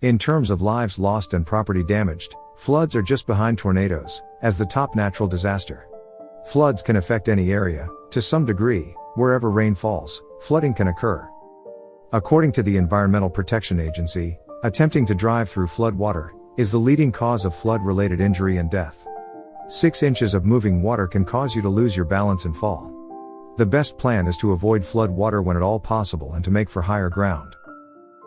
In terms of lives lost and property damaged, floods are just behind tornadoes, as the top natural disaster. Floods can affect any area, to some degree. Wherever rain falls, flooding can occur. According to the Environmental Protection Agency, attempting to drive through flood water is the leading cause of flood-related injury and death. 6 inches of moving water can cause you to lose your balance and fall. The best plan is to avoid flood water when at all possible and to make for higher ground.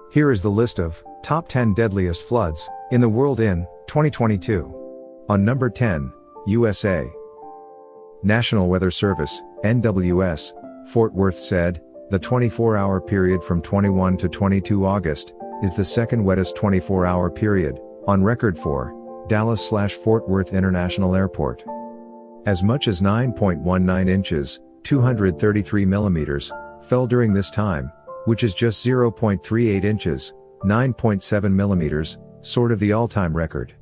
Here is the list of top 10 deadliest floods in the world in 2022. On number 10, USA. National Weather Service, NWS, Fort Worth said, the 24-hour period from 21 to 22 August is the second wettest 24-hour period on record for Dallas/Fort Worth International Airport. As much as 9.19 inches, 233 millimeters, fell during this time, which is just 0.38 inches, 9.7 millimeters, sort of the all-time record.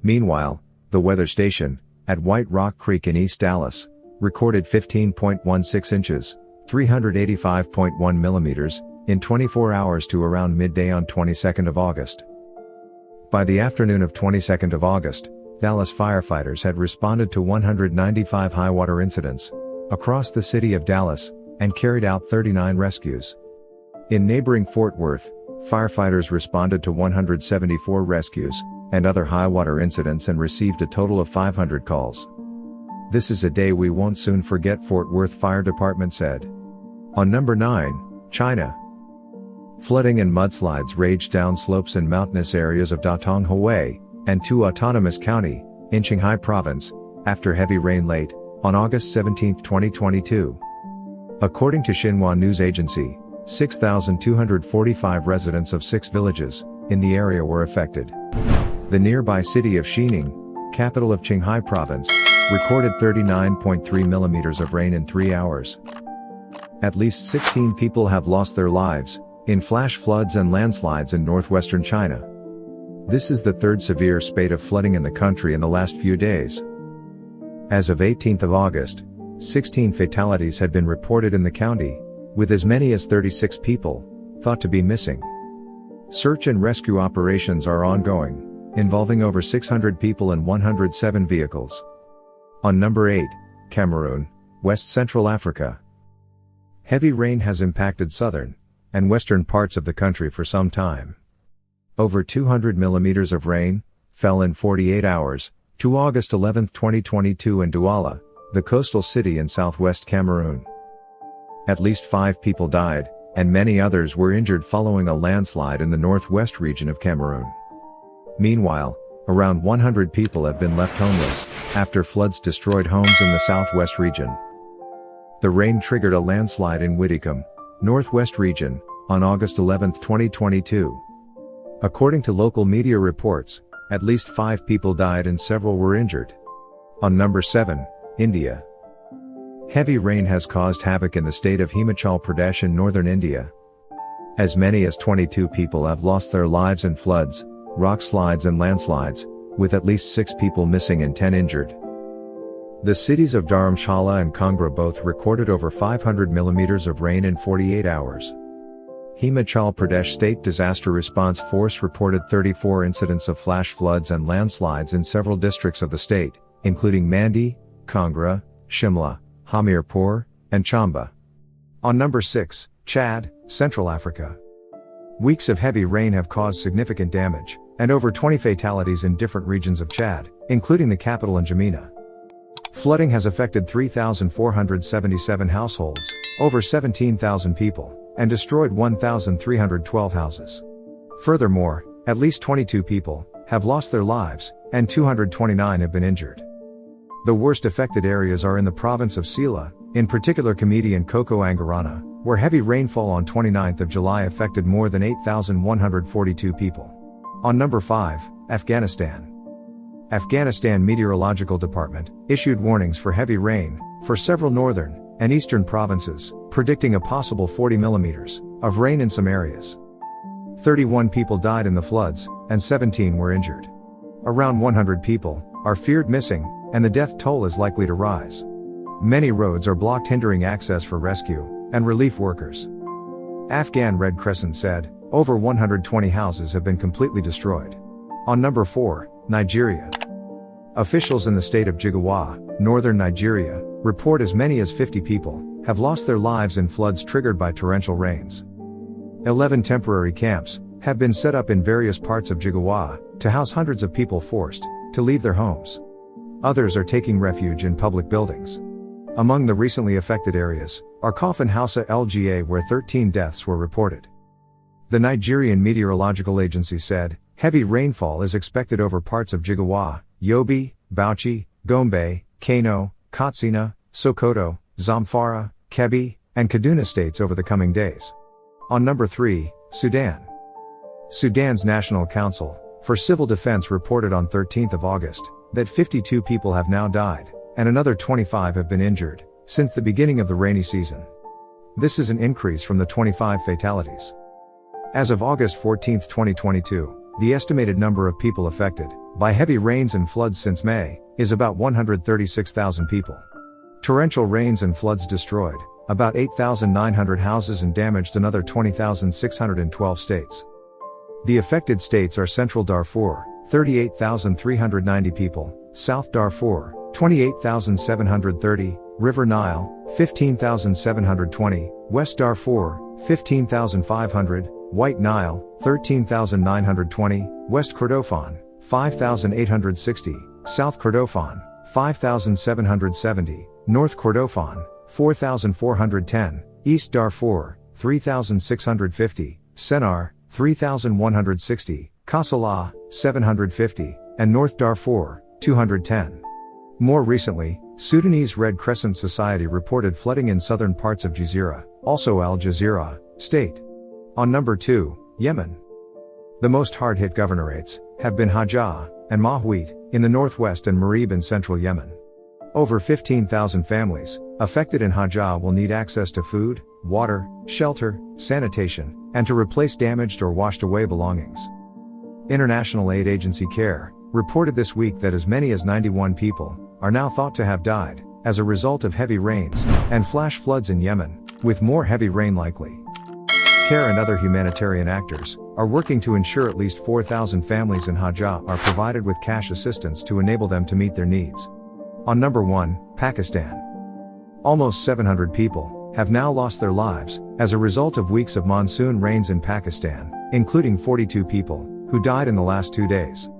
Meanwhile, the weather station, at White Rock Creek in East Dallas, recorded 15.16 inches, 385.1 millimeters, in 24 hours to around midday on 22nd of August. By the afternoon of 22nd of August, Dallas firefighters had responded to 195 high-water incidents across the city of Dallas and carried out 39 rescues. In neighboring Fort Worth, firefighters responded to 174 rescues and other high-water incidents and received a total of 500 calls. This is a day we won't soon forget, Fort Worth Fire Department said. On number 9, China. Flooding and mudslides raged down slopes in mountainous areas of Datong, Hubei, and Tu Autonomous County, in Qinghai Province, after heavy rain late on August 17, 2022. According to Xinhua News Agency, 6,245 residents of 6 villages in the area were affected. The nearby city of Xining, capital of Qinghai Province, recorded 39.3 millimeters of rain in 3 hours. At least 16 people have lost their lives in flash floods and landslides in northwestern China. This is the third severe spate of flooding in the country in the last few days. As of 18th of August, 16 fatalities had been reported in the county, with as many as 36 people thought to be missing. Search and rescue operations are ongoing, involving over 600 people and 107 vehicles. On number 8, Cameroon, West Central Africa. Heavy rain has impacted southern and western parts of the country for some time. Over 200 millimeters of rain fell in 48 hours to August 11, 2022 in Douala, the coastal city in southwest Cameroon. At least 5 people died, and many others were injured following a landslide in the northwest region of Cameroon. Meanwhile, around 100 people have been left homeless after floods destroyed homes in the southwest region. The rain triggered a landslide in Widdicombe, northwest region, on August 11, 2022. According to local media reports, at least 5 people died and several were injured. On number 7, India. Heavy rain has caused havoc in the state of Himachal Pradesh in northern India. As many as 22 people have lost their lives in floods, rock slides and landslides, with at least 6 people missing and 10 injured. The cities of Dharamshala and Kangra both recorded over 500 millimeters of rain in 48 hours. Himachal Pradesh State Disaster Response Force reported 34 incidents of flash floods and landslides in several districts of the state, including Mandi, Kangra, Shimla, Hamirpur, and Chamba. On number 6, Chad, Central Africa. Weeks of heavy rain have caused significant damage, and over 20 fatalities in different regions of Chad, including the capital N'Djamena. Flooding has affected 3,477 households, over 17,000 people, and destroyed 1,312 houses. Furthermore, at least 22 people have lost their lives, and 229 have been injured. The worst affected areas are in the province of Sila, in particular Kamiti and Koko Angarana, where heavy rainfall on 29th of July affected more than 8,142 people. On number 5, Afghanistan. Afghanistan Meteorological Department issued warnings for heavy rain for several northern and eastern provinces, predicting a possible 40 millimeters of rain in some areas. 31 people died in the floods, and 17 were injured. Around 100 people are feared missing, and the death toll is likely to rise. Many roads are blocked, hindering access for rescue and relief workers. Afghan Red Crescent said, Over 120 houses have been completely destroyed. On number 4, Nigeria. Officials in the state of Jigawa, northern Nigeria, report as many as 50 people have lost their lives in floods triggered by torrential rains. 11 temporary camps have been set up in various parts of Jigawa to house hundreds of people forced to leave their homes. Others are taking refuge in public buildings. Among the recently affected areas are Kofin Hausa LGA, where 13 deaths were reported. The Nigerian Meteorological Agency said heavy rainfall is expected over parts of Jigawa, Yobe, Bauchi, Gombe, Kano, Katsina, Sokoto, Zamfara, Kebbi, and Kaduna states over the coming days. On number 3, Sudan. Sudan's National Council for Civil Defense reported on 13th of August that 52 people have now died, and another 25 have been injured since the beginning of the rainy season. This is an increase from the 25 fatalities. As of August 14, 2022, the estimated number of people affected by heavy rains and floods since May is about 136,000 people. Torrential rains and floods destroyed about 8,900 houses and damaged another 20,612 states. The affected states are Central Darfur, 38,390 people, South Darfur, 28,730, River Nile, 15,720, West Darfur, 15,500, White Nile, 13,920, West Kordofan, 5,860, South Kordofan, 5,770, North Kordofan, 4,410, East Darfur, 3,650, Sennar, 3,160, Kassala, 750, and North Darfur, 210. More recently, Sudanese Red Crescent Society reported flooding in southern parts of Jazeera, also Al Jazeera, state. On number 2, Yemen. The most hard-hit governorates have been Hajjah and Mahwit in the northwest and Marib in central Yemen. Over 15,000 families affected in Hajjah will need access to food, water, shelter, sanitation, and to replace damaged or washed away belongings. International aid agency CARE reported this week that as many as 91 people are now thought to have died as a result of heavy rains and flash floods in Yemen, with more heavy rain likely. CARE and other humanitarian actors are working to ensure at least 4,000 families in Hajjah are provided with cash assistance to enable them to meet their needs. On number 1, Pakistan. Almost 700 people have now lost their lives as a result of weeks of monsoon rains in Pakistan, including 42 people who died in the last 2 days.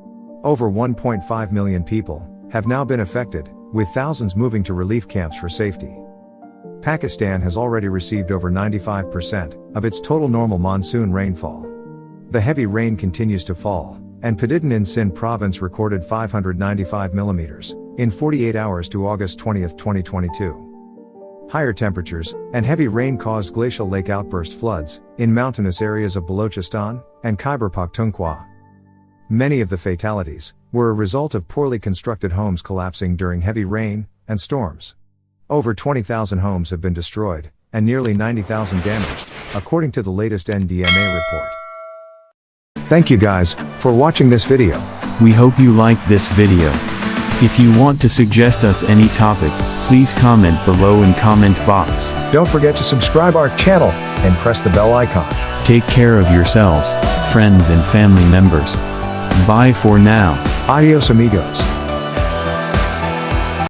Over 1.5 million people have now been affected, with thousands moving to relief camps for safety. Pakistan has already received over 95% of its total normal monsoon rainfall. The heavy rain continues to fall, and Patidian in Sindh province recorded 595 millimeters in 48 hours to August 20, 2022. Higher temperatures and heavy rain caused glacial lake outburst floods in mountainous areas of Balochistan and Khyber Pakhtunkhwa. Many of the fatalities were a result of poorly constructed homes collapsing during heavy rain and storms. Over 20,000 homes have been destroyed, and nearly 90,000 damaged, according to the latest NDMA report. Thank you guys for watching this video. We hope you liked this video. If you want to suggest us any topic, please comment below in comment box. Don't forget to subscribe our channel and press the bell icon. Take care of yourselves, friends and family members. Bye for now. Adios amigos.